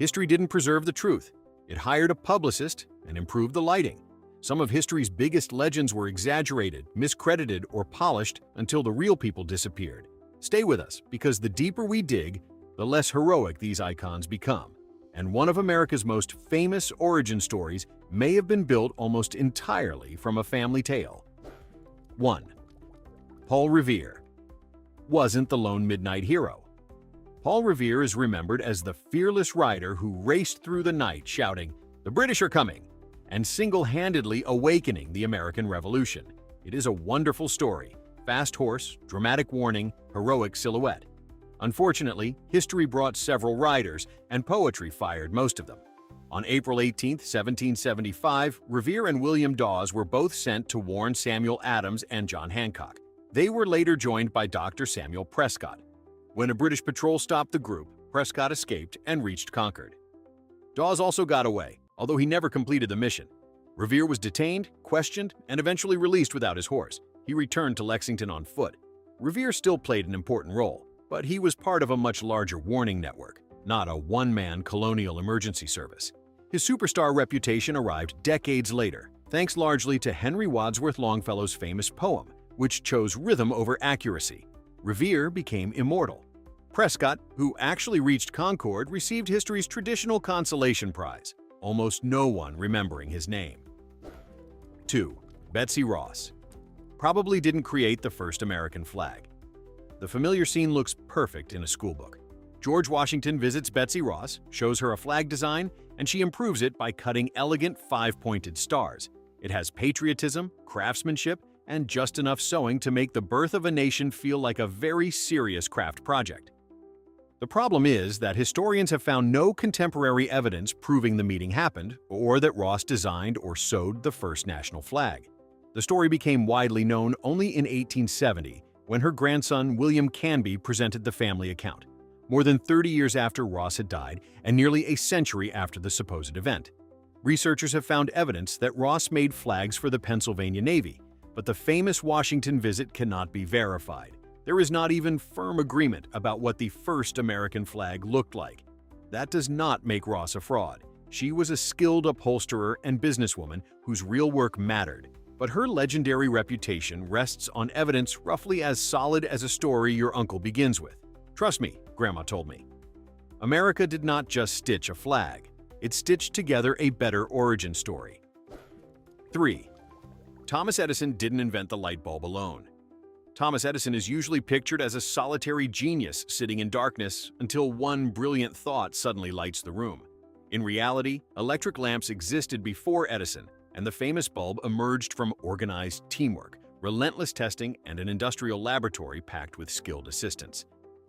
History didn't preserve the truth. It hired a publicist and improved the lighting. Some of history's biggest legends were exaggerated, miscredited, or polished until the real people disappeared. Stay with us, because the deeper we dig, the less heroic these icons become. And one of America's most famous origin stories may have been built almost entirely from a family tale. 1. Paul Revere wasn't the lone midnight hero. Paul Revere is remembered as the fearless rider who raced through the night shouting, "The British are coming!" and single-handedly awakening the American Revolution. It is a wonderful story. Fast horse, dramatic warning, heroic silhouette. Unfortunately, history brought several riders, and poetry fired most of them. On April 18, 1775, Revere and William Dawes were both sent to warn Samuel Adams and John Hancock. They were later joined by Dr. Samuel Prescott. When a British patrol stopped the group, Prescott escaped and reached Concord. Dawes also got away, although he never completed the mission. Revere was detained, questioned, and eventually released without his horse. He returned to Lexington on foot. Revere still played an important role, but he was part of a much larger warning network, not a one-man colonial emergency service. His superstar reputation arrived decades later, thanks largely to Henry Wadsworth Longfellow's famous poem, which chose rhythm over accuracy. Revere became immortal. Prescott, who actually reached Concord, received history's traditional consolation prize, almost no one remembering his name. 2. Betsy Ross probably didn't create the first American flag. The familiar scene looks perfect in a schoolbook. George Washington visits Betsy Ross, shows her a flag design, and she improves it by cutting elegant five-pointed stars. It has patriotism, craftsmanship, and just enough sewing to make the birth of a nation feel like a very serious craft project. The problem is that historians have found no contemporary evidence proving the meeting happened or that Ross designed or sewed the first national flag. The story became widely known only in 1870, when her grandson William Canby presented the family account, more than 30 years after Ross had died and nearly a century after the supposed event. Researchers have found evidence that Ross made flags for the Pennsylvania Navy, but the famous Washington visit cannot be verified. There is not even firm agreement about what the first American flag looked like. That does not make Ross a fraud. She was a skilled upholsterer and businesswoman whose real work mattered, but her legendary reputation rests on evidence roughly as solid as a story your uncle begins with. Trust me, Grandma told me. America did not just stitch a flag. It stitched together a better origin story. 3. Thomas Edison didn't invent the light bulb alone. Thomas Edison is usually pictured as a solitary genius sitting in darkness until one brilliant thought suddenly lights the room. In reality, electric lamps existed before Edison, and the famous bulb emerged from organized teamwork, relentless testing, and an industrial laboratory packed with skilled assistants.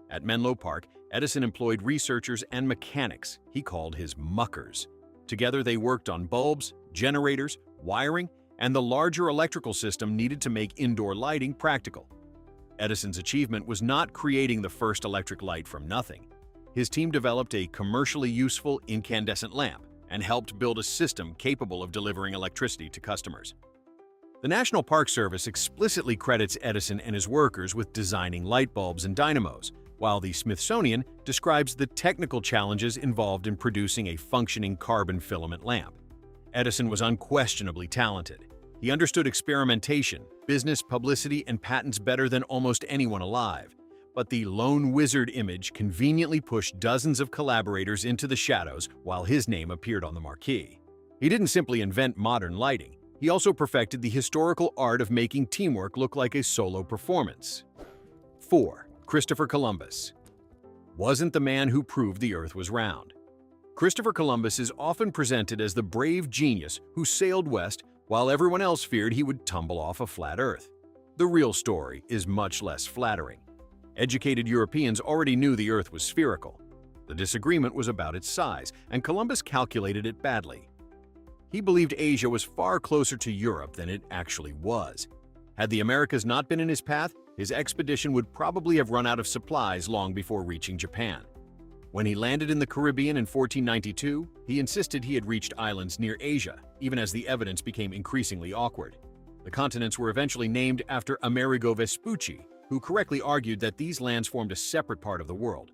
At Menlo Park, Edison employed researchers and mechanics he called his muckers. Together they worked on bulbs, generators, wiring, and the larger electrical system needed to make indoor lighting practical. Edison's achievement was not creating the first electric light from nothing. His team developed a commercially useful incandescent lamp and helped build a system capable of delivering electricity to customers. The National Park Service explicitly credits Edison and his workers with designing light bulbs and dynamos, while the Smithsonian describes the technical challenges involved in producing a functioning carbon filament lamp. Edison was unquestionably talented. He understood experimentation, business, publicity, and patents better than almost anyone alive. But the lone wizard image conveniently pushed dozens of collaborators into the shadows while his name appeared on the marquee. He didn't simply invent modern lighting. He also perfected the historical art of making teamwork look like a solo performance. 4. Christopher Columbus wasn't the man who proved the Earth was round. Christopher Columbus is often presented as the brave genius who sailed west while everyone else feared he would tumble off a flat Earth. The real story is much less flattering. Educated Europeans already knew the Earth was spherical. The disagreement was about its size, and Columbus calculated it badly. He believed Asia was far closer to Europe than it actually was. Had the Americas not been in his path, his expedition would probably have run out of supplies long before reaching Japan. When he landed in the Caribbean in 1492, he insisted he had reached islands near Asia, even as the evidence became increasingly awkward. The continents were eventually named after Amerigo Vespucci, who correctly argued that these lands formed a separate part of the world.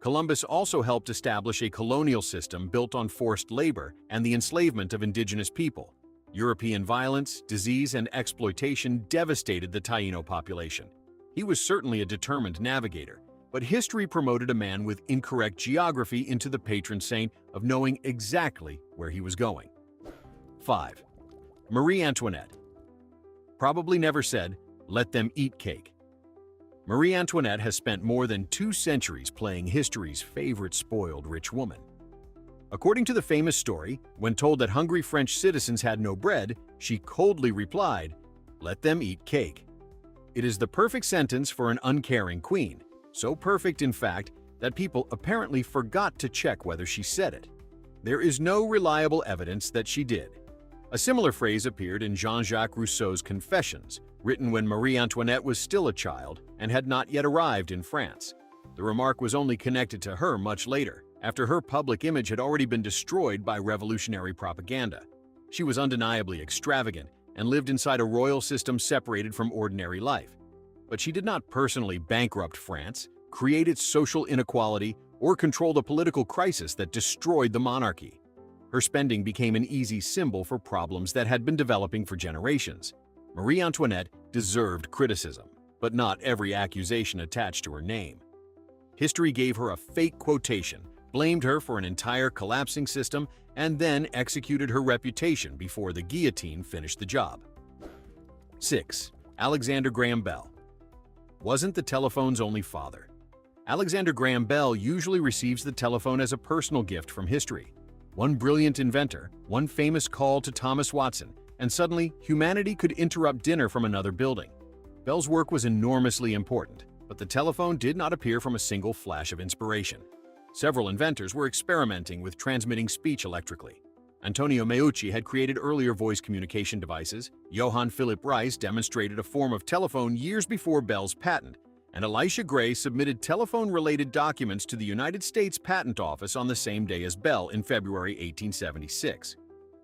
Columbus also helped establish a colonial system built on forced labor and the enslavement of indigenous people. European violence, disease, and exploitation devastated the Taino population. He was certainly a determined navigator, but history promoted a man with incorrect geography into the patron saint of knowing exactly where he was going. 5. Marie Antoinette. Probably never said, "Let them eat cake." Marie Antoinette has spent more than 2 centuries playing history's favorite spoiled rich woman. According to the famous story, when told that hungry French citizens had no bread, she coldly replied, "Let them eat cake." It is the perfect sentence for an uncaring queen, so perfect in fact that people apparently forgot to check whether she said it. There is no reliable evidence that she did. A similar phrase appeared in Jean-Jacques Rousseau's Confessions, written when Marie Antoinette was still a child and had not yet arrived in France. The remark was only connected to her much later, after her public image had already been destroyed by revolutionary propaganda. She was undeniably extravagant and lived inside a royal system separated from ordinary life. But she did not personally bankrupt France, create its social inequality, or control the political crisis that destroyed the monarchy. Her spending became an easy symbol for problems that had been developing for generations. Marie Antoinette deserved criticism, but not every accusation attached to her name. History gave her a fake quotation, blamed her for an entire collapsing system, and then executed her reputation before the guillotine finished the job. 6. Alexander Graham Bell. Wasn't the telephone's only father. Alexander Graham Bell usually receives the telephone as a personal gift from history. One brilliant inventor, one famous call to Thomas Watson, and suddenly humanity could interrupt dinner from another building. Bell's work was enormously important, but the telephone did not appear from a single flash of inspiration. Several inventors were experimenting with transmitting speech electrically. Antonio Meucci had created earlier voice communication devices, Johann Philipp Reis demonstrated a form of telephone years before Bell's patent, and Elisha Gray submitted telephone-related documents to the United States Patent Office on the same day as Bell in February 1876.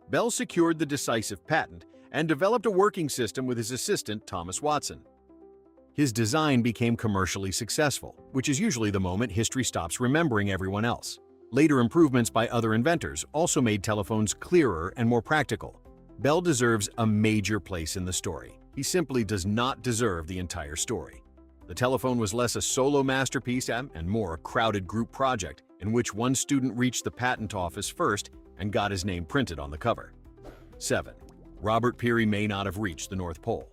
Bell secured the decisive patent and developed a working system with his assistant Thomas Watson. His design became commercially successful, which is usually the moment history stops remembering everyone else. Later improvements by other inventors also made telephones clearer and more practical. Bell deserves a major place in the story. He simply does not deserve the entire story. The telephone was less a solo masterpiece and more a crowded group project in which one student reached the patent office first and got his name printed on the cover. 7. Robert Peary may not have reached the North Pole.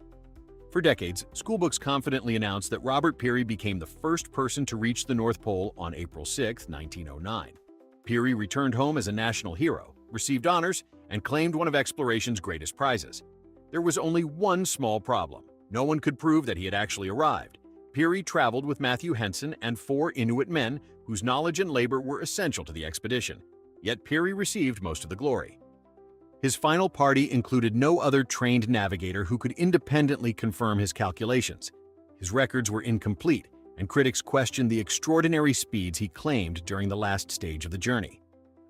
For decades, schoolbooks confidently announced that Robert Peary became the first person to reach the North Pole on April 6, 1909. Peary returned home as a national hero, received honors, and claimed one of exploration's greatest prizes. There was only one small problem. No one could prove that he had actually arrived. Peary traveled with Matthew Henson and 4 Inuit men whose knowledge and labor were essential to the expedition. Yet Peary received most of the glory. His final party included no other trained navigator who could independently confirm his calculations. His records were incomplete, and critics questioned the extraordinary speeds he claimed during the last stage of the journey.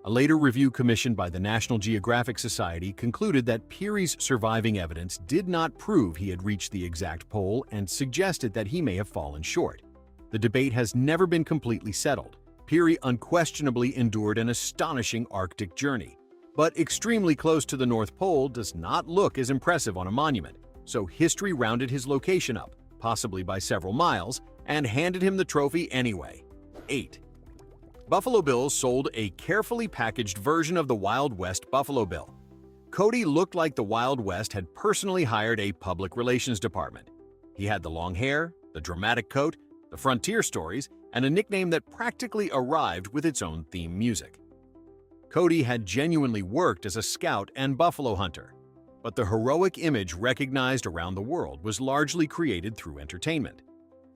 A later review commissioned by the National Geographic Society concluded that Peary's surviving evidence did not prove he had reached the exact pole and suggested that he may have fallen short. The debate has never been completely settled. Peary unquestionably endured an astonishing Arctic journey. But extremely close to the North Pole does not look as impressive on a monument, so history rounded his location up, possibly by several miles, and handed him the trophy anyway. 8. Buffalo Bill sold a carefully packaged version of the Wild West Buffalo Bill. Cody looked like the Wild West had personally hired a public relations department. He had the long hair, the dramatic coat, the frontier stories, and a nickname that practically arrived with its own theme music. Cody had genuinely worked as a scout and buffalo hunter, but the heroic image recognized around the world was largely created through entertainment.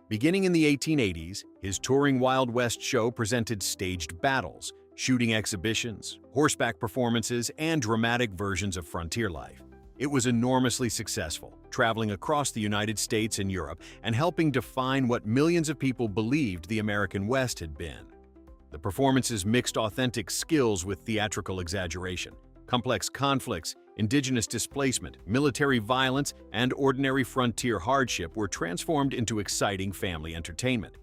Beginning in the 1880s, his touring Wild West show presented staged battles, shooting exhibitions, horseback performances, and dramatic versions of frontier life. It was enormously successful, traveling across the United States and Europe and helping define what millions of people believed the American West had been. The performances mixed authentic skills with theatrical exaggeration. Complex conflicts, indigenous displacement, military violence, and ordinary frontier hardship were transformed into exciting family entertainment.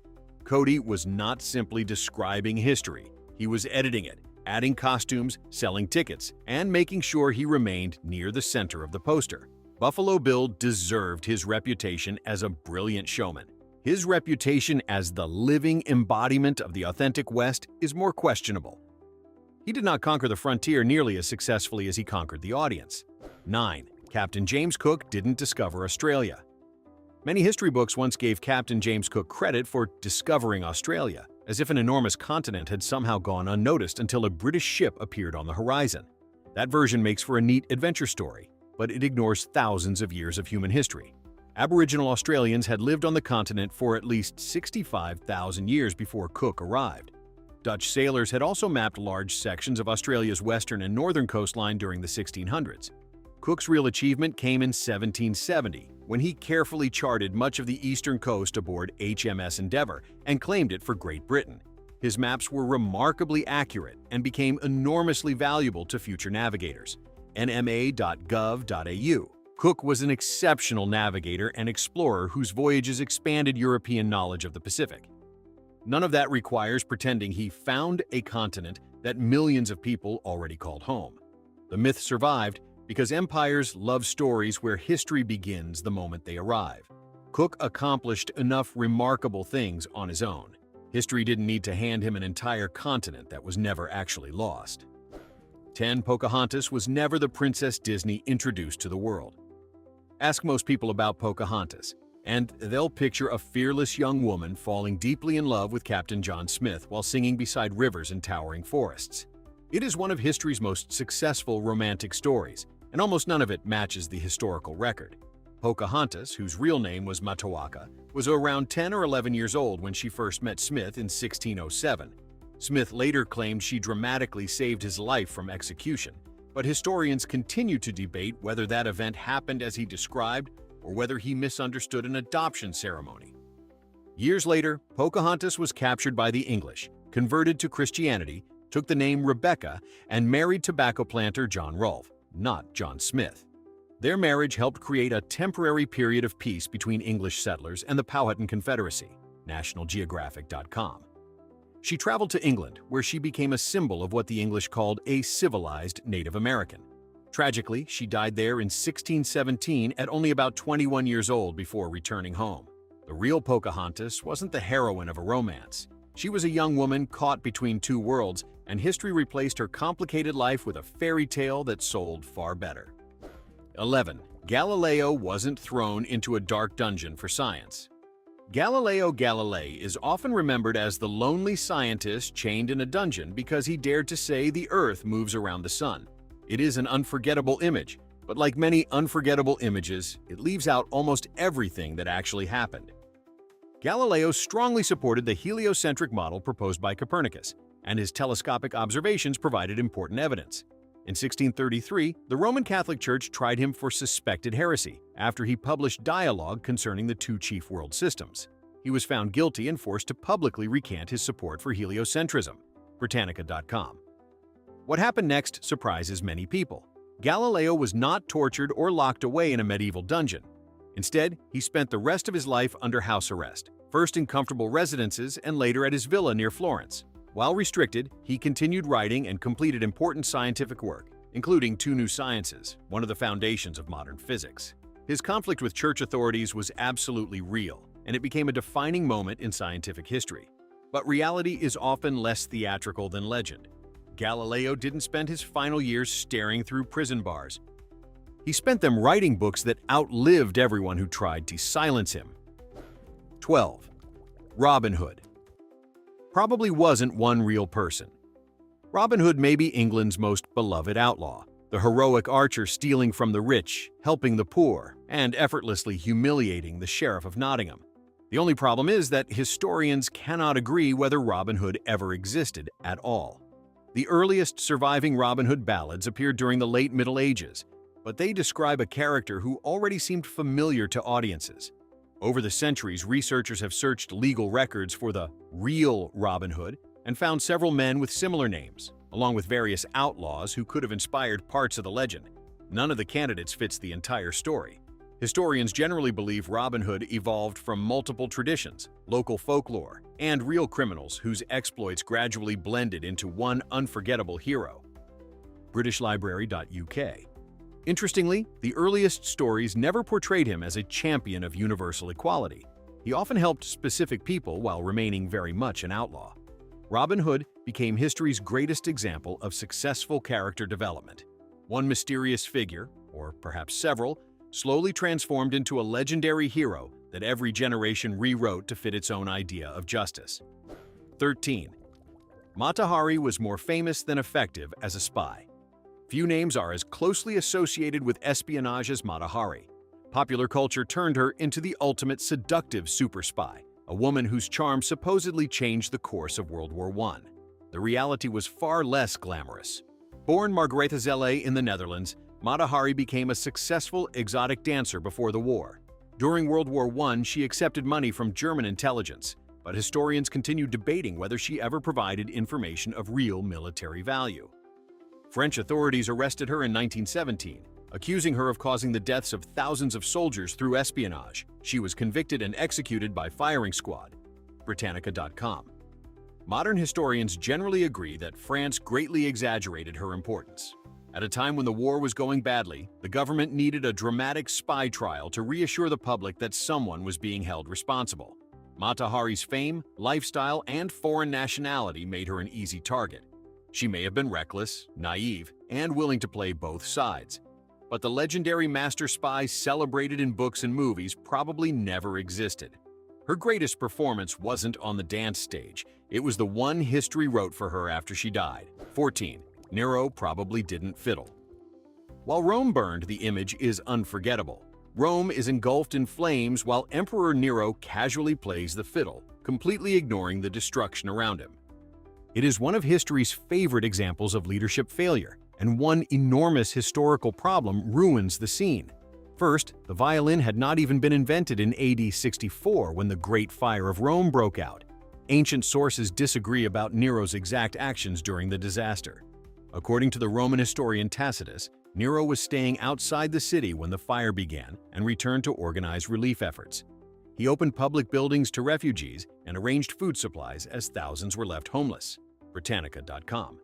Cody was not simply describing history. He was editing it, adding costumes, selling tickets, and making sure he remained near the center of the poster. Buffalo Bill deserved his reputation as a brilliant showman. His reputation as the living embodiment of the authentic West is more questionable. He did not conquer the frontier nearly as successfully as he conquered the audience. 9. Captain James Cook didn't discover Australia. Many history books once gave Captain James Cook credit for discovering Australia, as if an enormous continent had somehow gone unnoticed until a British ship appeared on the horizon. That version makes for a neat adventure story, but it ignores thousands of years of human history. Aboriginal Australians had lived on the continent for at least 65,000 years before Cook arrived. Dutch sailors had also mapped large sections of Australia's western and northern coastline during the 1600s. Cook's real achievement came in 1770, when he carefully charted much of the eastern coast aboard HMS Endeavour and claimed it for Great Britain. His maps were remarkably accurate and became enormously valuable to future navigators. nma.gov.au. Cook was an exceptional navigator and explorer whose voyages expanded European knowledge of the Pacific. None of that requires pretending he found a continent that millions of people already called home. The myth survived because empires love stories where history begins the moment they arrive. Cook accomplished enough remarkable things on his own. History didn't need to hand him an entire continent that was never actually lost. 10. Pocahontas was never the Princess Disney introduced to the world. Ask most people about Pocahontas, and they'll picture a fearless young woman falling deeply in love with Captain John Smith while singing beside rivers and towering forests. It is one of history's most successful romantic stories, and almost none of it matches the historical record. Pocahontas, whose real name was Matoaka, was around 10 or 11 years old when she first met Smith in 1607. Smith later claimed she dramatically saved his life from execution, but historians continue to debate whether that event happened as he described or whether he misunderstood an adoption ceremony. Years later, Pocahontas was captured by the English, converted to Christianity, took the name Rebecca, and married tobacco planter John Rolfe, not John Smith. Their marriage helped create a temporary period of peace between English settlers and the Powhatan Confederacy, NationalGeographic.com. She traveled to England, where she became a symbol of what the English called a civilized Native American. Tragically, she died there in 1617 at only about 21 years old before returning home. The real Pocahontas wasn't the heroine of a romance. She was a young woman caught between two worlds, and history replaced her complicated life with a fairy tale that sold far better. 11. Galileo wasn't thrown into a dark dungeon for science. Galileo Galilei is often remembered as the lonely scientist chained in a dungeon because he dared to say the Earth moves around the sun. It is an unforgettable image, but like many unforgettable images, it leaves out almost everything that actually happened. Galileo strongly supported the heliocentric model proposed by Copernicus, and his telescopic observations provided important evidence. In 1633, the Roman Catholic Church tried him for suspected heresy after he published dialogue concerning the two chief world systems. He was found guilty and forced to publicly recant his support for heliocentrism. Britannica.com. What happened next surprises many people. Galileo was not tortured or locked away in a medieval dungeon. Instead, he spent the rest of his life under house arrest, first in comfortable residences and later at his villa near Florence. While restricted, he continued writing and completed important scientific work, including two new sciences, one of the foundations of modern physics. His conflict with church authorities was absolutely real, and it became a defining moment in scientific history. But reality is often less theatrical than legend. Galileo didn't spend his final years staring through prison bars. He spent them writing books that outlived everyone who tried to silence him. 12. Robin Hood probably wasn't one real person. Robin Hood may be England's most beloved outlaw, the heroic archer stealing from the rich, helping the poor, and effortlessly humiliating the Sheriff of Nottingham. The only problem is that historians cannot agree whether Robin Hood ever existed at all. The earliest surviving Robin Hood ballads appeared during the late Middle Ages, but they describe a character who already seemed familiar to audiences. Over the centuries, researchers have searched legal records for the real Robin Hood and found several men with similar names, along with various outlaws who could have inspired parts of the legend. None of the candidates fits the entire story. Historians generally believe Robin Hood evolved from multiple traditions, local folklore, and real criminals whose exploits gradually blended into one unforgettable hero. BritishLibrary.uk. Interestingly, the earliest stories never portrayed him as a champion of universal equality. He often helped specific people while remaining very much an outlaw. Robin Hood became history's greatest example of successful character development. One mysterious figure, or perhaps several, slowly transformed into a legendary hero that every generation rewrote to fit its own idea of justice. 13. Mata Hari was more famous than effective as a spy. Few names are as closely associated with espionage as Mata Hari. Popular culture turned her into the ultimate seductive super spy, a woman whose charm supposedly changed the course of World War I. The reality was far less glamorous. Born Margaretha Zelle in the Netherlands, Mata Hari became a successful exotic dancer before the war. During World War I, she accepted money from German intelligence, but historians continue debating whether she ever provided information of real military value. French authorities arrested her in 1917, accusing her of causing the deaths of thousands of soldiers through espionage. She was convicted and executed by firing squad. Britannica.com. Modern historians generally agree that France greatly exaggerated her importance. At a time when the war was going badly, the government needed a dramatic spy trial to reassure the public that someone was being held responsible. Mata Hari's fame, lifestyle, and foreign nationality made her an easy target. She may have been reckless, naive, and willing to play both sides. But the legendary master spy celebrated in books and movies probably never existed. Her greatest performance wasn't on the dance stage. It was the one history wrote for her after she died. 14. Nero probably didn't fiddle. While Rome burned, the image is unforgettable. Rome is engulfed in flames while Emperor Nero casually plays the fiddle, completely ignoring the destruction around him. It is one of history's favorite examples of leadership failure, and one enormous historical problem ruins the scene. First, the violin had not even been invented in AD 64 when the Great Fire of Rome broke out. Ancient sources disagree about Nero's exact actions during the disaster. According to the Roman historian Tacitus, Nero was staying outside the city when the fire began and returned to organize relief efforts. He opened public buildings to refugees and arranged food supplies as thousands were left homeless. Britannica.com.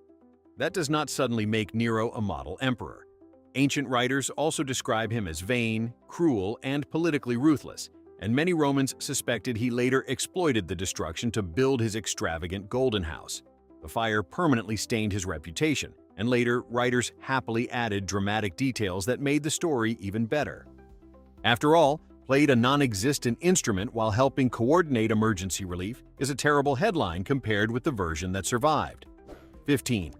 That does not suddenly make Nero a model emperor. Ancient writers also describe him as vain, cruel, and politically ruthless, and many Romans suspected he later exploited the destruction to build his extravagant golden house. The fire permanently stained his reputation, and later writers happily added dramatic details that made the story even better. After all, played a non-existent instrument while helping coordinate emergency relief is a terrible headline compared with the version that survived. 15.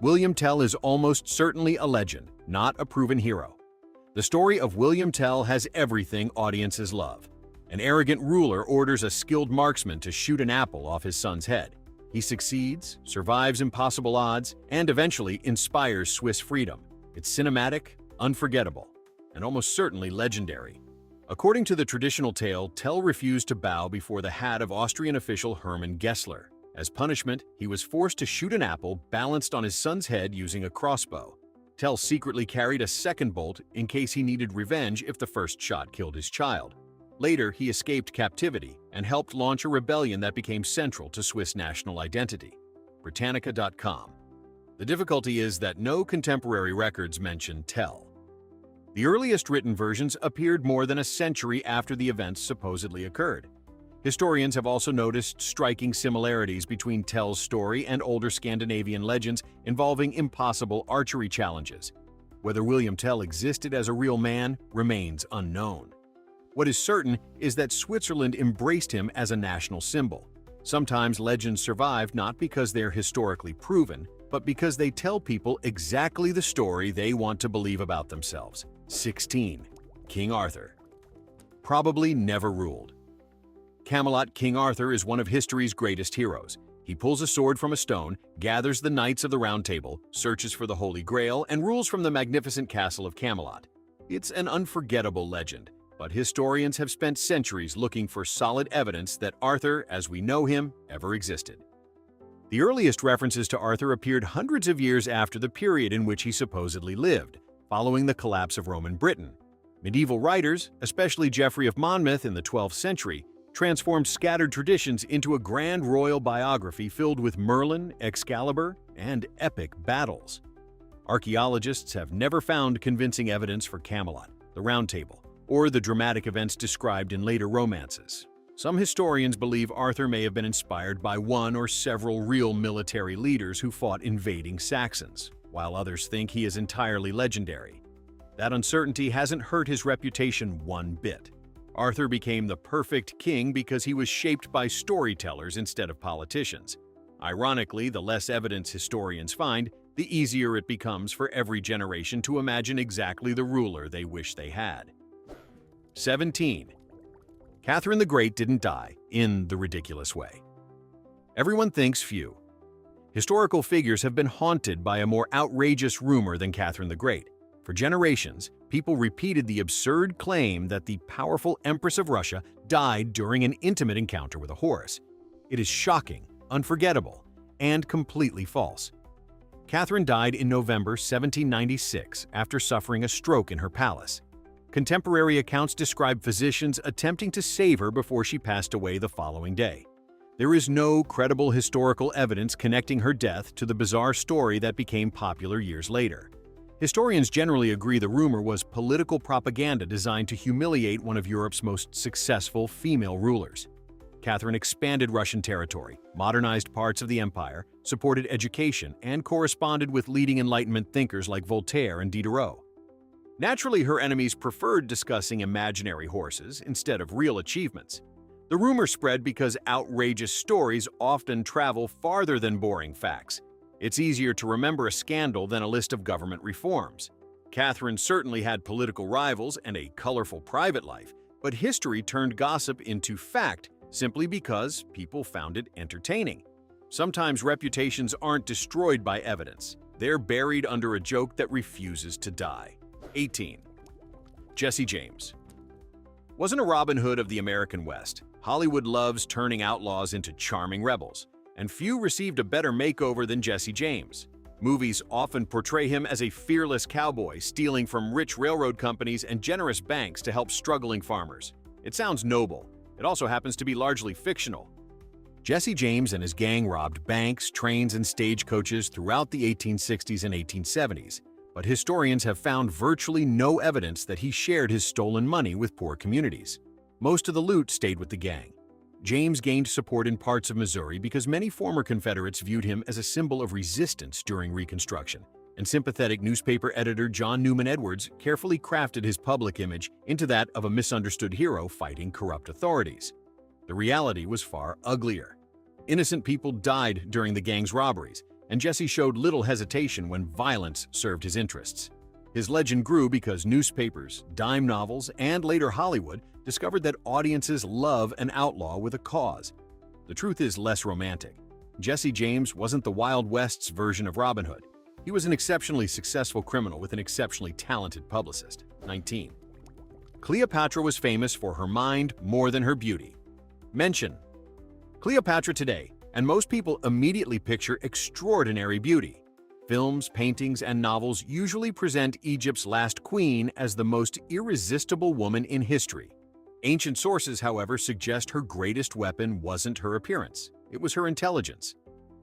William Tell is almost certainly a legend, not a proven hero. The story of William Tell has everything audiences love. An arrogant ruler orders a skilled marksman to shoot an apple off his son's head. He succeeds, survives impossible odds, and eventually inspires Swiss freedom. It's cinematic, unforgettable, and almost certainly legendary. According to the traditional tale, Tell refused to bow before the hat of Austrian official Hermann Gessler. As punishment, he was forced to shoot an apple balanced on his son's head using a crossbow. Tell secretly carried a second bolt in case he needed revenge if the first shot killed his child. Later, he escaped captivity and helped launch a rebellion that became central to Swiss national identity. Britannica.com. The difficulty is that no contemporary records mention Tell. The earliest written versions appeared more than a century after the events supposedly occurred. Historians have also noticed striking similarities between Tell's story and older Scandinavian legends involving impossible archery challenges. Whether William Tell existed as a real man remains unknown. What is certain is that Switzerland embraced him as a national symbol. Sometimes legends survive not because they're historically proven, but because they tell people exactly the story they want to believe about themselves. 16. King Arthur. Probably never ruled. Camelot King Arthur is one of history's greatest heroes. He pulls a sword from a stone, gathers the knights of the Round Table, searches for the Holy Grail, and rules from the magnificent castle of Camelot. It's an unforgettable legend, but historians have spent centuries looking for solid evidence that Arthur, as we know him, ever existed. The earliest references to Arthur appeared hundreds of years after the period in which he supposedly lived, following the collapse of Roman Britain. Medieval writers, especially Geoffrey of Monmouth in the 12th century, transformed scattered traditions into a grand royal biography filled with Merlin, Excalibur, and epic battles. Archaeologists have never found convincing evidence for Camelot, the Round Table, or the dramatic events described in later romances. Some historians believe Arthur may have been inspired by one or several real military leaders who fought invading Saxons, while others think he is entirely legendary. That uncertainty hasn't hurt his reputation one bit. Arthur became the perfect king because he was shaped by storytellers instead of politicians. Ironically, the less evidence historians find, the easier it becomes for every generation to imagine exactly the ruler they wish they had. 17. Catherine the Great didn't die in the ridiculous way. Everyone thinks few. Historical figures have been haunted by a more outrageous rumor than Catherine the Great. For generations, people repeated the absurd claim that the powerful Empress of Russia died during an intimate encounter with a horse. It is shocking, unforgettable, and completely false. Catherine died in November 1796 after suffering a stroke in her palace. Contemporary accounts describe physicians attempting to save her before she passed away the following day. There is no credible historical evidence connecting her death to the bizarre story that became popular years later. Historians generally agree the rumor was political propaganda designed to humiliate one of Europe's most successful female rulers. Catherine expanded Russian territory, modernized parts of the empire, supported education, and corresponded with leading Enlightenment thinkers like Voltaire and Diderot. Naturally, her enemies preferred discussing imaginary horses instead of real achievements. The rumor spread because outrageous stories often travel farther than boring facts. It's easier to remember a scandal than a list of government reforms. Catherine certainly had political rivals and a colorful private life, but history turned gossip into fact simply because people found it entertaining. Sometimes reputations aren't destroyed by evidence. They're buried under a joke that refuses to die. 18. Jesse James wasn't a Robin Hood of the American West. Hollywood loves turning outlaws into charming rebels, and few received a better makeover than Jesse James. Movies often portray him as a fearless cowboy stealing from rich railroad companies and generous banks to help struggling farmers. It sounds noble. It also happens to be largely fictional. Jesse James and his gang robbed banks, trains, and stagecoaches throughout the 1860s and 1870s. But historians have found virtually no evidence that he shared his stolen money with poor communities. Most of the loot stayed with the gang. James gained support in parts of Missouri because many former Confederates viewed him as a symbol of resistance during Reconstruction, and sympathetic newspaper editor John Newman Edwards carefully crafted his public image into that of a misunderstood hero fighting corrupt authorities. The reality was far uglier. Innocent people died during the gang's robberies, and Jesse showed little hesitation when violence served his interests. His legend grew because newspapers, dime novels, and later Hollywood discovered that audiences love an outlaw with a cause. The truth is less romantic. Jesse James wasn't the Wild West's version of Robin Hood. He was an exceptionally successful criminal with an exceptionally talented publicist. 19. Cleopatra was famous for her mind more than her beauty. Mention Cleopatra today, and most people immediately picture extraordinary beauty. Films, paintings, and novels usually present Egypt's last queen as the most irresistible woman in history. Ancient sources, however, suggest her greatest weapon wasn't her appearance, it was her intelligence.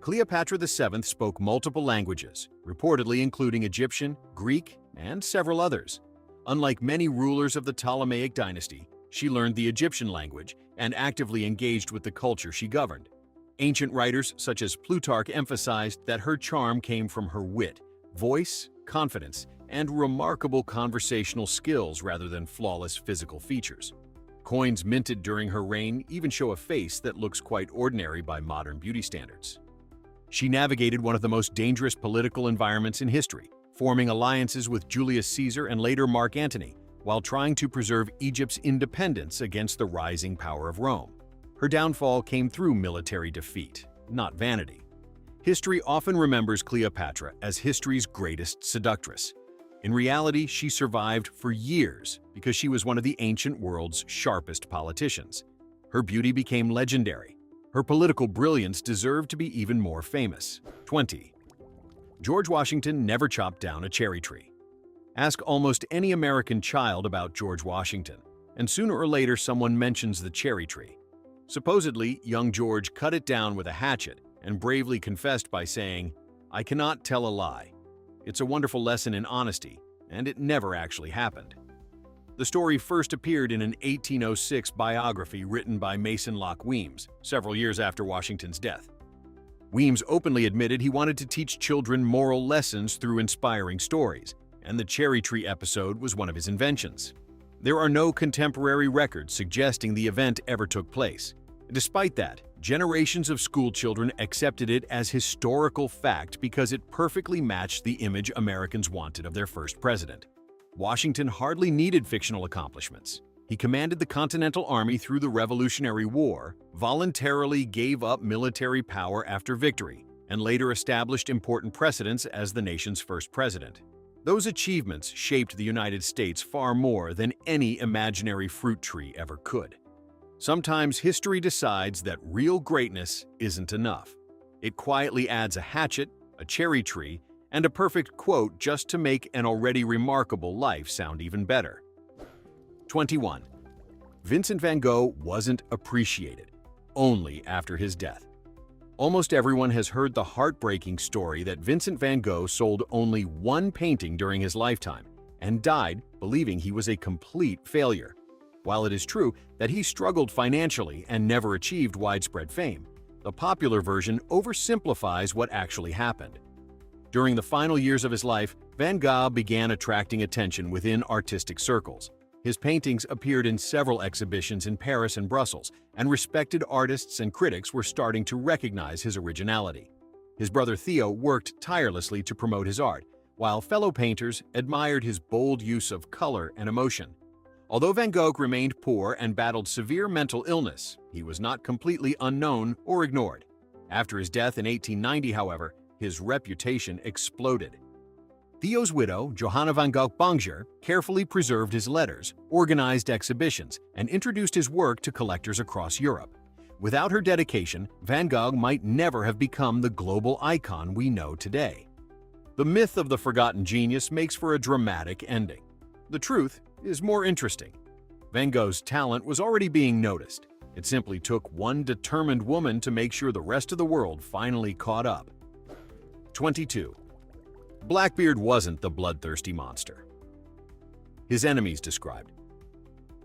Cleopatra VII spoke multiple languages, reportedly including Egyptian, Greek, and several others. Unlike many rulers of the Ptolemaic dynasty, she learned the Egyptian language and actively engaged with the culture she governed. Ancient writers such as Plutarch emphasized that her charm came from her wit, voice, confidence, and remarkable conversational skills rather than flawless physical features. Coins minted during her reign even show a face that looks quite ordinary by modern beauty standards. She navigated one of the most dangerous political environments in history, forming alliances with Julius Caesar and later Mark Antony, while trying to preserve Egypt's independence against the rising power of Rome. Her downfall came through military defeat, not vanity. History often remembers Cleopatra as history's greatest seductress. In reality, she survived for years because she was one of the ancient world's sharpest politicians. Her beauty became legendary. Her political brilliance deserved to be even more famous. 20. George Washington never chopped down a cherry tree. Ask almost any American child about George Washington, and sooner or later someone mentions the cherry tree. Supposedly, young George cut it down with a hatchet and bravely confessed by saying, "I cannot tell a lie. It's a wonderful lesson in honesty, and it never actually happened." The story first appeared in an 1806 biography written by Mason Locke Weems, several years after Washington's death. Weems openly admitted he wanted to teach children moral lessons through inspiring stories, and the cherry tree episode was one of his inventions. There are no contemporary records suggesting the event ever took place. Despite that, generations of schoolchildren accepted it as historical fact because it perfectly matched the image Americans wanted of their first president. Washington hardly needed fictional accomplishments. He commanded the Continental Army through the Revolutionary War, voluntarily gave up military power after victory, and later established important precedents as the nation's first president. Those achievements shaped the United States far more than any imaginary fruit tree ever could. Sometimes history decides that real greatness isn't enough. It quietly adds a hatchet, a cherry tree, and a perfect quote just to make an already remarkable life sound even better. 21. Vincent van Gogh wasn't appreciated, only after his death. Almost everyone has heard the heartbreaking story that Vincent van Gogh sold only one painting during his lifetime and died believing he was a complete failure. While it is true that he struggled financially and never achieved widespread fame, the popular version oversimplifies what actually happened. During the final years of his life, Van Gogh began attracting attention within artistic circles. His paintings appeared in several exhibitions in Paris and Brussels, and respected artists and critics were starting to recognize his originality. His brother Theo worked tirelessly to promote his art, while fellow painters admired his bold use of color and emotion. Although Van Gogh remained poor and battled severe mental illness, he was not completely unknown or ignored. After his death in 1890, however, his reputation exploded. Theo's widow, Johanna van Gogh Bonger, carefully preserved his letters, organized exhibitions, and introduced his work to collectors across Europe. Without her dedication, Van Gogh might never have become the global icon we know today. The myth of the forgotten genius makes for a dramatic ending. The truth is more interesting. Van Gogh's talent was already being noticed. It simply took one determined woman to make sure the rest of the world finally caught up. 22. Blackbeard wasn't the bloodthirsty monster his enemies described.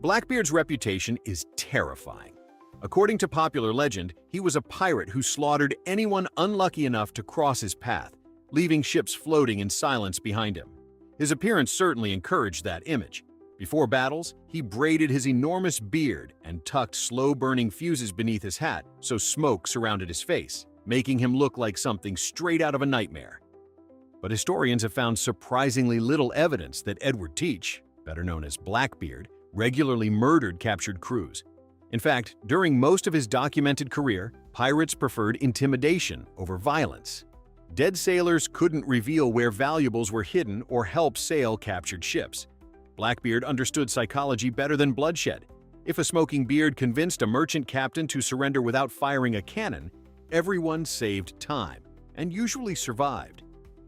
Blackbeard's reputation is terrifying. According to popular legend, he was a pirate who slaughtered anyone unlucky enough to cross his path, leaving ships floating in silence behind him. His appearance certainly encouraged that image. Before battles, he braided his enormous beard and tucked slow-burning fuses beneath his hat so smoke surrounded his face, making him look like something straight out of a nightmare. But historians have found surprisingly little evidence that Edward Teach, better known as Blackbeard, regularly murdered captured crews. In fact, during most of his documented career, pirates preferred intimidation over violence. Dead sailors couldn't reveal where valuables were hidden or help sail captured ships. Blackbeard understood psychology better than bloodshed. If a smoking beard convinced a merchant captain to surrender without firing a cannon, everyone saved time and usually survived.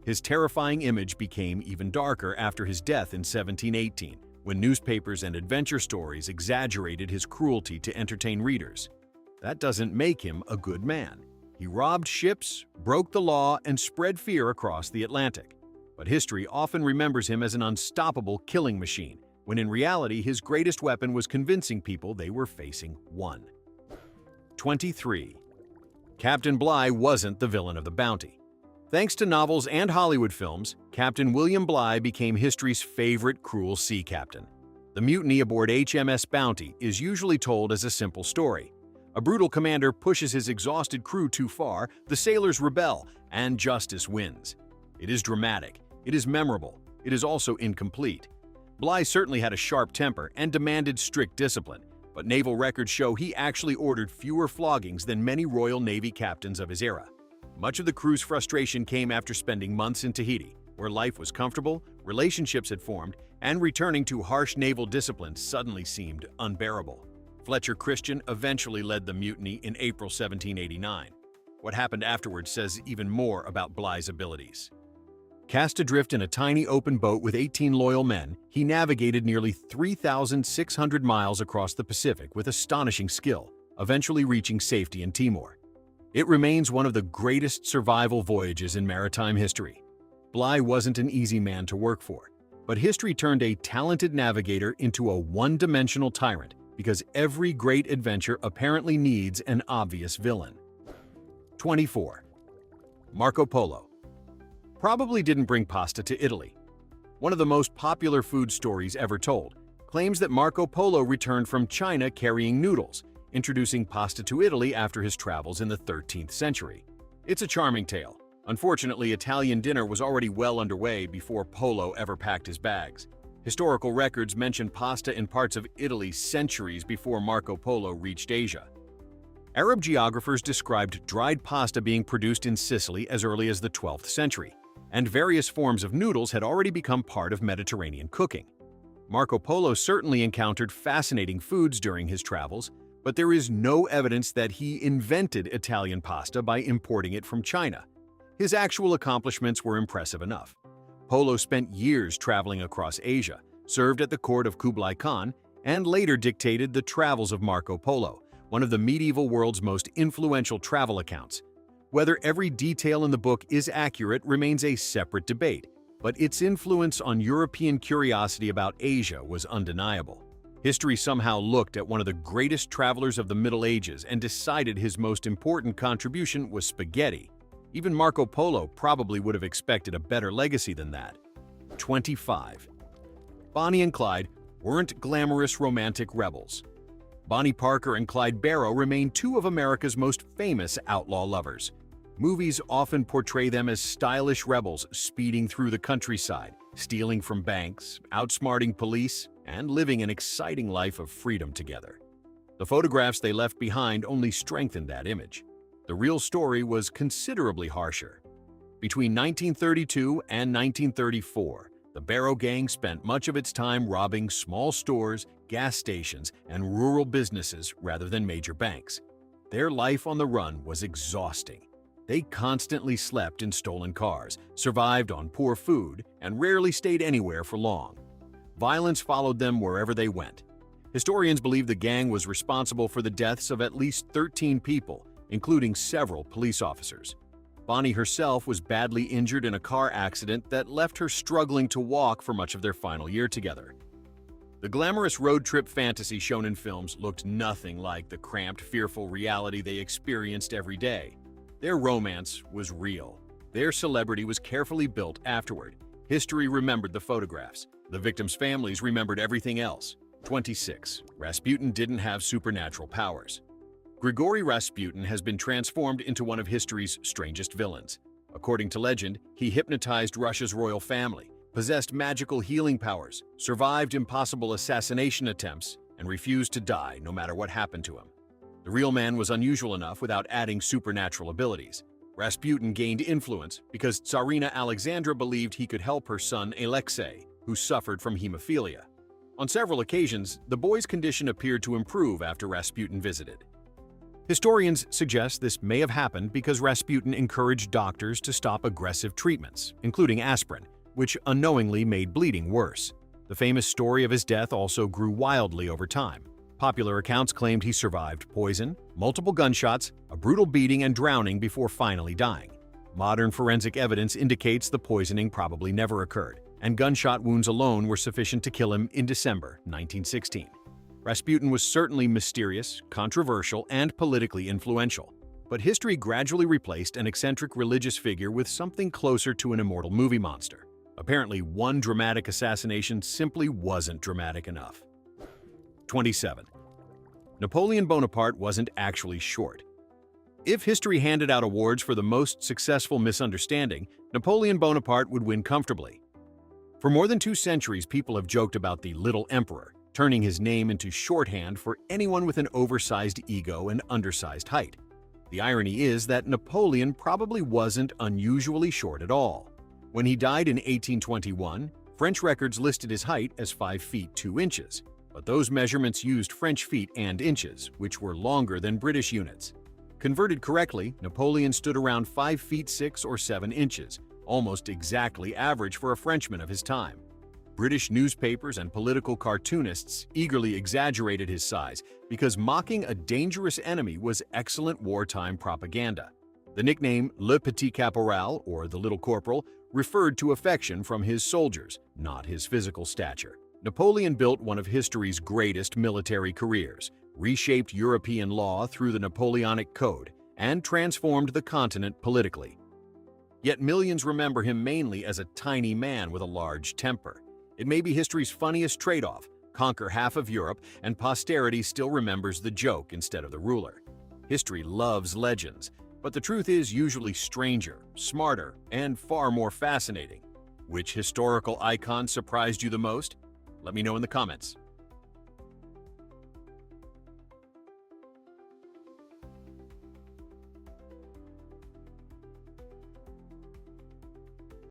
His terrifying image became even darker after his death in 1718, when newspapers and adventure stories exaggerated his cruelty to entertain readers. That doesn't make him a good man. He robbed ships, broke the law, and spread fear across the Atlantic. But history often remembers him as an unstoppable killing machine, when in reality his greatest weapon was convincing people they were facing one. 23. Captain Bligh wasn't the villain of the bounty. Thanks to novels and Hollywood films, Captain William Bligh became history's favorite cruel sea captain. The mutiny aboard HMS Bounty is usually told as a simple story. A brutal commander pushes his exhausted crew too far, the sailors rebel, and justice wins. It is dramatic, it is memorable, it is also incomplete. Bligh certainly had a sharp temper and demanded strict discipline, but naval records show he actually ordered fewer floggings than many Royal Navy captains of his era. Much of the crew's frustration came after spending months in Tahiti, where life was comfortable, relationships had formed, and returning to harsh naval discipline suddenly seemed unbearable. Fletcher Christian eventually led the mutiny in April 1789. What happened afterwards says even more about Bligh's abilities. Cast adrift in a tiny open boat with 18 loyal men, he navigated nearly 3,600 miles across the Pacific with astonishing skill. eventually reaching safety in Timor. It remains one of the greatest survival voyages in maritime history. Bligh wasn't an easy man to work for, but history turned a talented navigator into a one-dimensional tyrant because every great adventure apparently needs an obvious villain. 24. Marco Polo probably didn't bring pasta to Italy. One of the most popular food stories ever told claims that Marco Polo returned from China carrying noodles, introducing pasta to Italy after his travels in the 13th century. It's a charming tale. Unfortunately, Italian dinner was already well underway before Polo ever packed his bags. Historical records mention pasta in parts of Italy centuries before Marco Polo reached Asia. Arab geographers described dried pasta being produced in Sicily as early as the 12th century, and various forms of noodles had already become part of Mediterranean cooking. Marco Polo certainly encountered fascinating foods during his travels, but there is no evidence that he invented Italian pasta by importing it from China. His actual accomplishments were impressive enough. Polo spent years traveling across Asia, served at the court of Kublai Khan, and later dictated the travels of Marco Polo, one of the medieval world's most influential travel accounts. Whether every detail in the book is accurate remains a separate debate, but its influence on European curiosity about Asia was undeniable. History somehow looked at one of the greatest travelers of the Middle Ages and decided his most important contribution was spaghetti. Even Marco Polo probably would have expected a better legacy than that. 25. Bonnie and Clyde weren't glamorous romantic rebels. Bonnie Parker and Clyde Barrow remain two of America's most famous outlaw lovers. Movies often portray them as stylish rebels speeding through the countryside, stealing from banks, outsmarting police, and living an exciting life of freedom together. The photographs they left behind only strengthened that image. The real story was considerably harsher. Between 1932 and 1934, the Barrow gang spent much of its time robbing small stores, gas stations, and rural businesses rather than major banks. Their life on the run was exhausting. They constantly slept in stolen cars, survived on poor food, and rarely stayed anywhere for long. Violence followed them wherever they went. Historians believe the gang was responsible for the deaths of at least 13 people, including several police officers. Bonnie herself was badly injured in a car accident that left her struggling to walk for much of their final year together. The glamorous road trip fantasy shown in films looked nothing like the cramped, fearful reality they experienced every day. Their romance was real. Their celebrity was carefully built afterward. History remembered the photographs. The victims' families remembered everything else. 26. Rasputin didn't have supernatural powers. Grigory Rasputin has been transformed into one of history's strangest villains. According to legend, he hypnotized Russia's royal family, possessed magical healing powers, survived impossible assassination attempts, and refused to die no matter what happened to him. The real man was unusual enough without adding supernatural abilities. Rasputin gained influence because Tsarina Alexandra believed he could help her son Alexei, who suffered from hemophilia. On several occasions, the boy's condition appeared to improve after Rasputin visited. Historians suggest this may have happened because Rasputin encouraged doctors to stop aggressive treatments, including aspirin, which unknowingly made bleeding worse. The famous story of his death also grew wildly over time. Popular accounts claimed he survived poison, multiple gunshots, a brutal beating, and drowning before finally dying. Modern forensic evidence indicates the poisoning probably never occurred, and gunshot wounds alone were sufficient to kill him in December 1916. Rasputin was certainly mysterious, controversial, and politically influential, but history gradually replaced an eccentric religious figure with something closer to an immortal movie monster. Apparently, one dramatic assassination simply wasn't dramatic enough. 27. Napoleon Bonaparte wasn't actually short. If history handed out awards for the most successful misunderstanding, Napoleon Bonaparte would win comfortably. For more than 2 centuries, people have joked about the Little Emperor, turning his name into shorthand for anyone with an oversized ego and undersized height. The irony is that Napoleon probably wasn't unusually short at all. When he died in 1821, French records listed his height as 5 feet 2 inches, but those measurements used French feet and inches, which were longer than British units. Converted correctly, Napoleon stood around 5 feet 6 or 7 inches, almost exactly average for a Frenchman of his time. British newspapers and political cartoonists eagerly exaggerated his size because mocking a dangerous enemy was excellent wartime propaganda. The nickname Le Petit Caporal, or the Little Corporal, referred to affection from his soldiers, not his physical stature. Napoleon built one of history's greatest military careers, reshaped European law through the Napoleonic Code, and transformed the continent politically. Yet millions remember him mainly as a tiny man with a large temper. It may be history's funniest trade-off: conquer half of Europe, and posterity still remembers the joke instead of the ruler. History loves legends, but the truth is usually stranger, smarter, and far more fascinating. Which historical icon surprised you the most? Let me know in the comments.